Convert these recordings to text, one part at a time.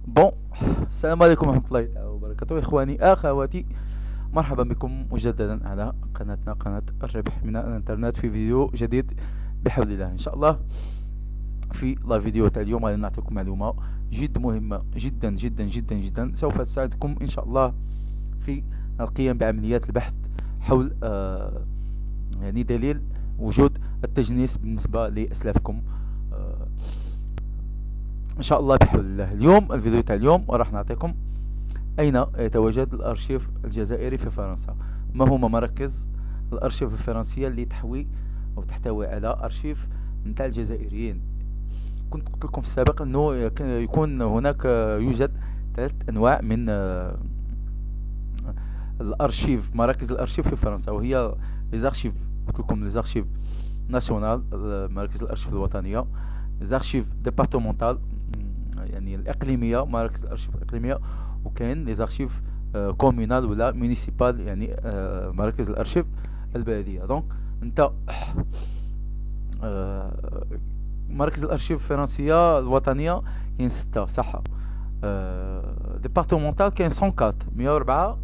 بون. السلام عليكم ورحمة الله تعالى وبركاته، إخواني أخواتي. مرحبا بكم مجددا على قناتنا، قناة الربح من الإنترنت، في فيديو جديد بحول الله إن شاء الله. في لا فيديو تاع اليوم غادي نعطيكم معلومة جد مهمة جدا جدا جدا جدا، سوف تساعدكم إن شاء الله في القيام بعمليات البحث حول يعني دليل وجود التجنيس بالنسبة لأسلافكم. آه، ان شاء الله بحول الله. اليوم الفيديو تاع اليوم راح نعطيكم اين يتواجد الارشيف الجزائري في فرنسا، ما هما مراكز الارشيف الفرنسيه اللي تحوي او تحتوي على ارشيف نتاع الجزائريين. كنت قلت لكم في السابق انه يكون هناك يوجد ثلاث انواع من الارشيف، مراكز الارشيف في فرنسا، وهي ليزارشيف. قلت لكم ليزارشيف ناسيونال، مراكز الارشيف الوطنيه، ليزارشيف ديبارتمونتال يعني الاقليميه، مراكز الارشيف الاقليميه، وكاين لي زارشيف كومونال ولا مينيسيبال، يعني مراكز الارشيف البلديه. دونك انت آه، مراكز الارشيف الفرنسيه الوطنيه كاين 6 صح. ديبارتمونتال كاين 104 104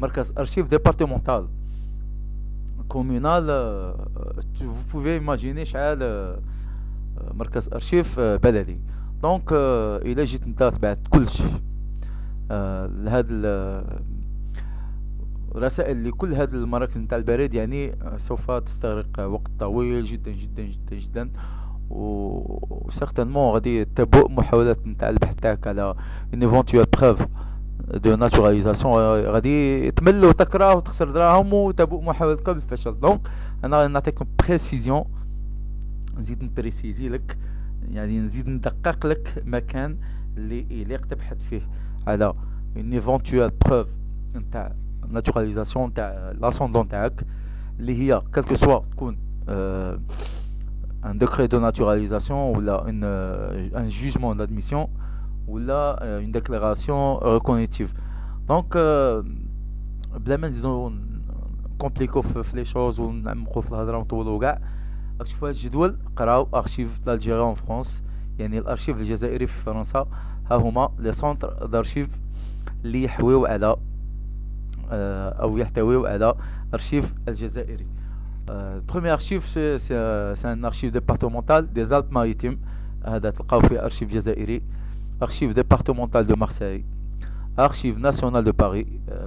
مركز ارشيف ديبارتمونتال. كومونال vous pouvez imaginer شحال مركز ارشيف بلدي. دونك الا جيت انت تبعت كلشي لهاد الرسائل لكل هاد المراكز نتاع البريد، يعني سوف تستغرق وقت طويل جدا جدا جدا جدا، وسيغتانمون غادي تبوء محاولات نتاع البحث تاعك على une éventuelle preuve دو ناتوراليزاسيون، غادي تمل وتكره وتخسر دراهم وتبوء محاولتك بالفشل. دونك انا غادي نعطيكم بريسيزيون، نزيد نبريسيزي لك، يعني نزيد ندقق لك مكان اللي يليق تبحث فيه على une éventuelle preuve نتاع ناتوراليزاسيون نتاع لاسوندون تاعك، اللي هي كالكو سوا تكون ان décret de naturalisation ولا un jugement d'admission ولا une déclaration recognitive. دونك بلا ما نزيدو نكومبليكو في لي شوز ونعمقو في الهضره ونطولو كاع، راك تشوفوا هاد الجدول، قراو ارشيف دالجيري ان فرانس، يعني الارشيف الجزائري في فرنسا. ها هما لي سونتر دارشيف اللي يحويو على او يحتويو على ارشيف الجزائري. البروميير ارشيف سي ان ارشيف ديبارتمونتال دي زالب ماريتيم، هذا تلقاو فيه ارشيف جزائري. ارشيف ديبارتمونتال دو مارسيل، ارشيف ناسيونال دو باري،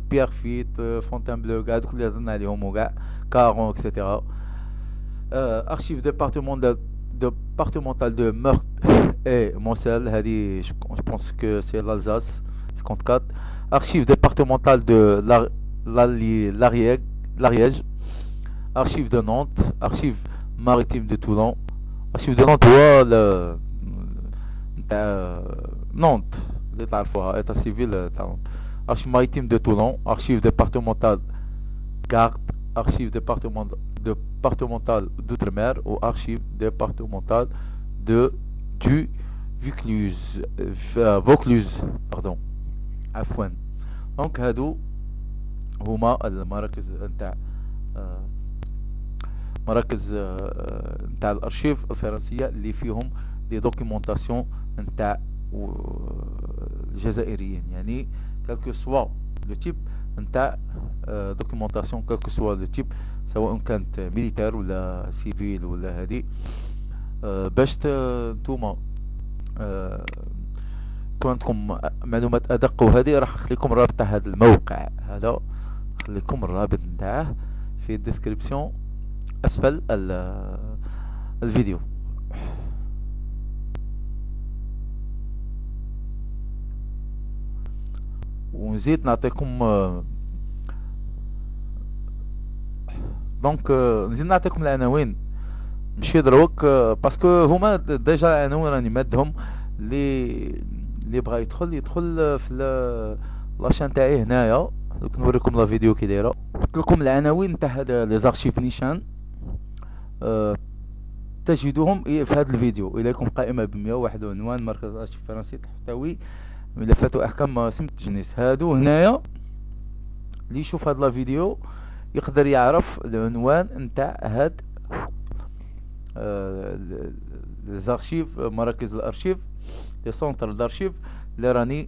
بيير فيت، فونتينبلو، كاع دوك اللي هضرنا عليهم وكاع، كارون اكسيتيرا. ارشيف départemental de Meurthe et Moselle, je pense que c'est l'Alsace, 54. Archive départementale de l'Ariège, archive de Nantes, archive maritime de Toulon, archive de Nantes, Nantes, état civil, archive maritime de Toulon, archive départementale Garde, archive départementale d'outre-mer ou archive départementale du Vaucluse pardon عفوا. دونك هادو هما المراكز نتاع مراكز نتاع الارشيف الفرنسيه اللي فيهم لي دوكيومونطاسيون نتاع الجزائريين، يعني كالكو سوا لو تيب نتاع دوكيومونطاسيون، كالكو سوا لو تيب، سواء كانت ميليتير ولا سيفيل ولا هادي. باش نتوما يكون عندكم معلومات ادق وهذه، راح نخليكم رابط تاع هذا الموقع هذا، نخليكم الرابط نتاعه في الديسكريبسيون اسفل الفيديو. ونزيد نعطيكم دونك نزيد نعطيكم العناوين ماشي دروك، باسكو هما ديجا العناوين راني مادهم. اللي بغا يدخل في لاشين تاعي هنايا، دوك نوريكم لا فيديو كي دايره. قلت لكم العناوين تاع هذا لي زارشيف نيشان تجدوهم في هذا الفيديو. اليكم قائمه ب 101 عنوان مركز ارشيف فرنسي تحتوي ملفات واحكام سمة التجنيس. هادو هنايا اللي يشوف هاد لا فيديو يقدر يعرف العنوان نتاع هاد لي زارشيف، مراكز الارشيف دي سونتر دارشيف اللي راني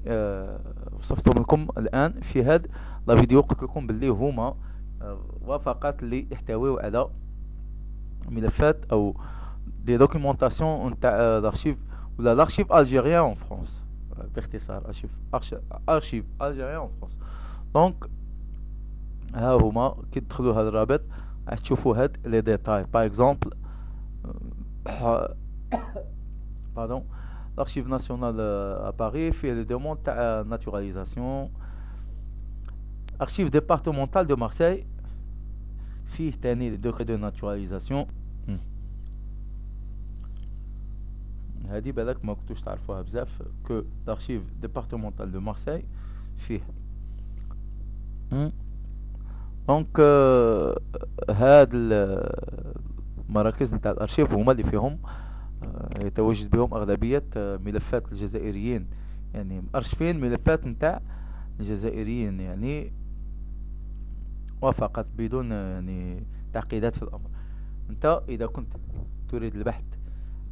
وصفتهم لكم الان في هاد لا فيديو. قلت لكم باللي هما وفقات اللي يحتويو على ملفات او دي دوكيومونطاسيون نتاع لارشيف ولا لارشيف الجيريان اون فرانس، باختصار ارشيف الجيريان اون فرانس. دونك ها هما كي تدخلوا هذا الرابط راح تشوفوا هاد لي ديتاي. باغ اكزومبل pardon, l'archive nationale à Paris fait les demandes de naturalisation. Archive départementale de Marseille فيه تاني les décrets de naturalisation. هذه بالك ما كنتوش تعرفوها بزاف que l'archive départementale de Marseille فيه. دونك هاد المراكز نتاع الارشيف هما اللي فيهم يتواجد بهم أغلبية ملفات الجزائريين، يعني مأرشفين ملفات نتاع الجزائريين يعني، وفقط بدون يعني تعقيدات في الأمر. انت إذا كنت تريد البحث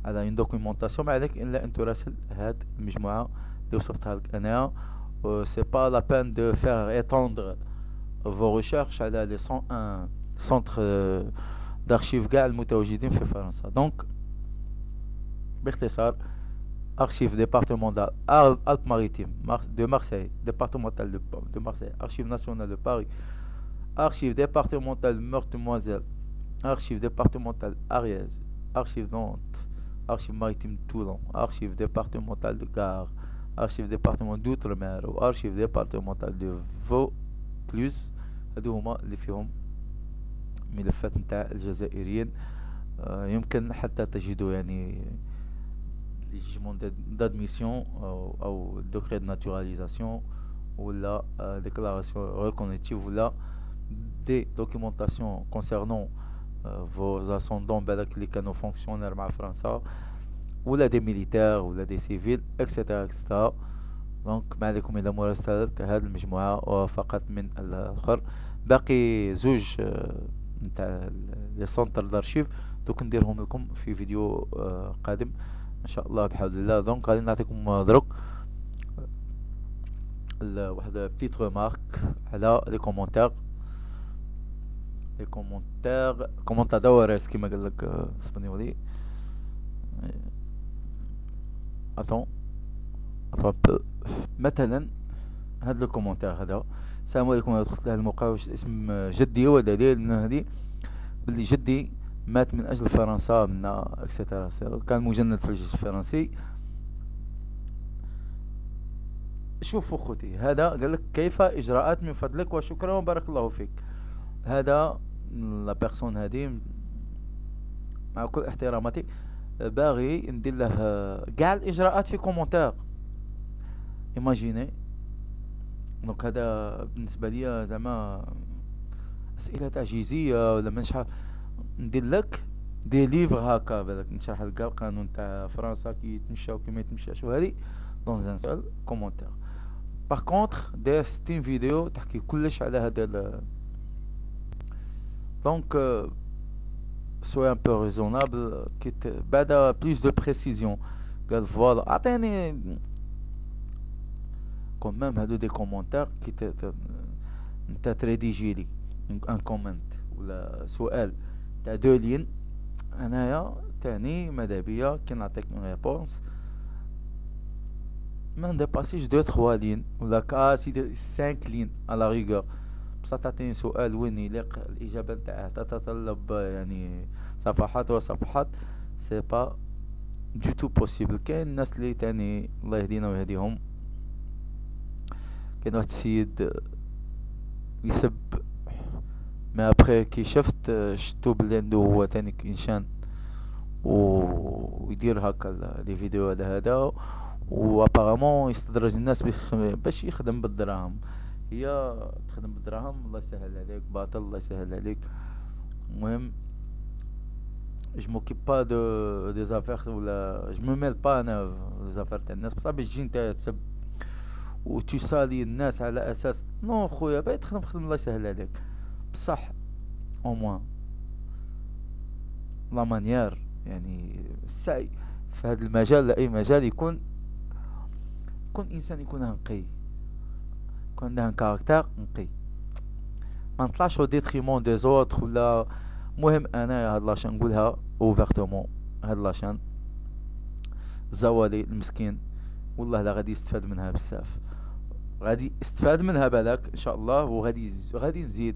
على une documentation ما عليك إلا أن تراسل هاد المجموعة اللي وصفتها لك أنا. c'est pas la peine de faire étendre vos recherches على les 101 centres d'archives كاع المتواجدين في فرنسا. دونك باختصار archive départementale Alpes-Maritimes de Marseille, départementale de Marseille, archive nationale de Paris, archive départementale Meurthe-et-Moselle, archive départementale Ariège, archive Nantes, archive maritime de Toulon, archive départementale de Gare, archive départementale d'Outre-mer و archive départementale de Vaucluse. هادو هما اللي فيهم ملفات نتاع الجزائريين. يمكن حتى تجدوا يعني les jugements d'admission ou décret de naturalisation ou la déclaration reconnaissance ou la des documentations concernant vos ascendants qui sont fonctionnaires en France ou la des militaires ou la des civils etc. donc ما عليكم إلا مراسلة هذه المجموعة وفقط من الآخر. باقي زوج نتاع لي سونتر دارشيف دوك نديرهم لكم في فيديو قادم ان شاء الله بحول الله. دونك غادي نعطيكم دروك واحد بتيت ريمارك على لي كومونتير كومونتادورز كيما قال لك اسبانيولي. اتون مثلا هاد لو كومونتير هذا: السلام عليكم، انا دخلت لهذا الموقع واش اسم جدي هو دليل من هذه بلي جدي مات من اجل فرنسا من اكسترا، كان مجند في الجيش الفرنسي. شوفوا خوتي، هذا قال لك كيف اجراءات من فضلك وشكرا وبارك الله فيك. هذا لا بيرسون هذه مع كل احتراماتي باغي ندير له كاع الاجراءات في كومونتير. ايماجيني دونك هذا بالنسبه لي زعما اسئله تعجيزيه ولا من شحال ندير لك دي ليفر هكا بالك نشرح لك القانون تاع فرنسا كي يتمشى وكي ما يتمشاش وهذه دون ان سول كومونتير. باغ كونطخ داير 60 فيديو تحكي كلش على هذا دونك سوي ان بو ريزونابل كي بعد بلوس دو بريسيزيون قال فوالا عطيني كون ميم هادو دي كومونتير كي انت تريديجي لي ان كومنت ولا سؤال تاع 2 لين، انايا تاني مادابيا كي نعطيك اون ريبونس ما نديباسيش 2-3 لين ولا سيدي 5 لين على ريغور. بصح تعطيني سؤال وين يليق الاجابه نتاعه تتطلب يعني صفحات وصفحات، سي با دو تو بوسيبل. كاين الناس اللي تاني الله يهدينا ويهديهم، كاين واحد السيد يسب ما ابخي كي شفتو بلي عنده هو تاني انسان ويدير هكا لي فيديو على هذا وابارامون يستدرج الناس باش يخدم بالدراهم. هي تخدم بالدراهم الله يسهل عليك، باطل الله يسهل عليك. المهم جو موكيب با دو دي زافير ولا جو مو ميل با انا زافير تاع الناس، بصح باش تجي نتا تسب وتسالي الناس على اساس نو خويا باغي تخدم خدم الله يسهل عليك. بصح او موان لا مانيير يعني السعي في هذا المجال لا اي مجال يكون كون انسان يكون نقي، يكون عنده ان كاركتير نقي، ما نطلعش او ديتريمون دي زوتر ولا. مهم انا هاد لاشين نقولها اوفرتومون، هاد لاشين زوالي المسكين والله لا غادي يستفاد منها بزاف، غادي استفاد منها بالك ان شاء الله. وغادي غادي نزيد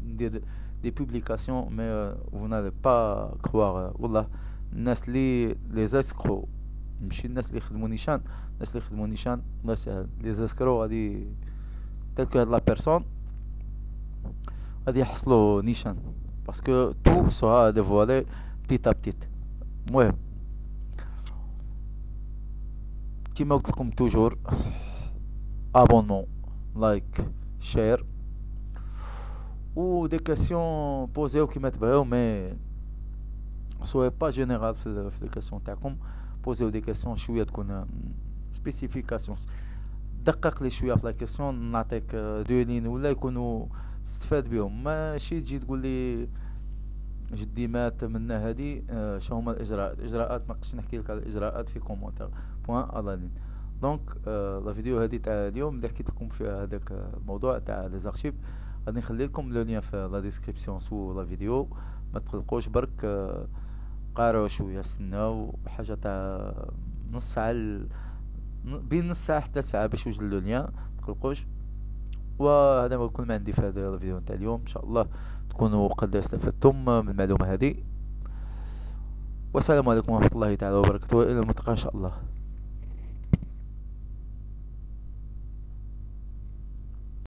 ندير دي بوبليكاسيون مي vous n'allez pas croire والله. الناس لي زاسكرو، ماشي الناس اللي يخدموا نيشان، الناس اللي يخدموا نيشان الله يسهل، لي زاسكرو غادي تلك هاد لا بيرسون غادي يحصلوا نيشان باسكو تو سوا ديفوالي بتيت ا بتيت. المهم كيما قلت لكم توجور ابونمون لايك شير و دي كاسيون بوزيو كيما تبغيو، مي سوي با جينيرال في لي كاسيون تاعكم. بوزيو دي كاسيون شويه تكون سبيسيفيكاسيون، دقق لي شويه في لا كاسيون، نعطيك دو لين ولا يكونوا تستفاد بهم. ماشي تجي تقول لي جدي مات منا هادي شنو هما الاجراءات ما نقدرش نحكي لك على الاجراءات في كومونتير بوان على لين. دونك لا فيديو هادي تاع اليوم اللي حكيت لكم فيها هذاك الموضوع تاع لي زارشيف، غادي نخلي لكم لو لين في لا ديسكريبسيون سو لا فيديو. ما تقلقوش برك، قاروا شويه، استناو حاجه تاع نص ساعه بين نص ساعه حتى ساعه باش يوجد لو لين، ما تقلقوش. وهذا ما كل ما عندي في هذا الفيديو تاع اليوم. ان شاء الله تكونوا قد استفدتم من المعلومه هذه، والسلام عليكم ورحمه الله تعالى وبركاته، الى الملتقى ان شاء الله.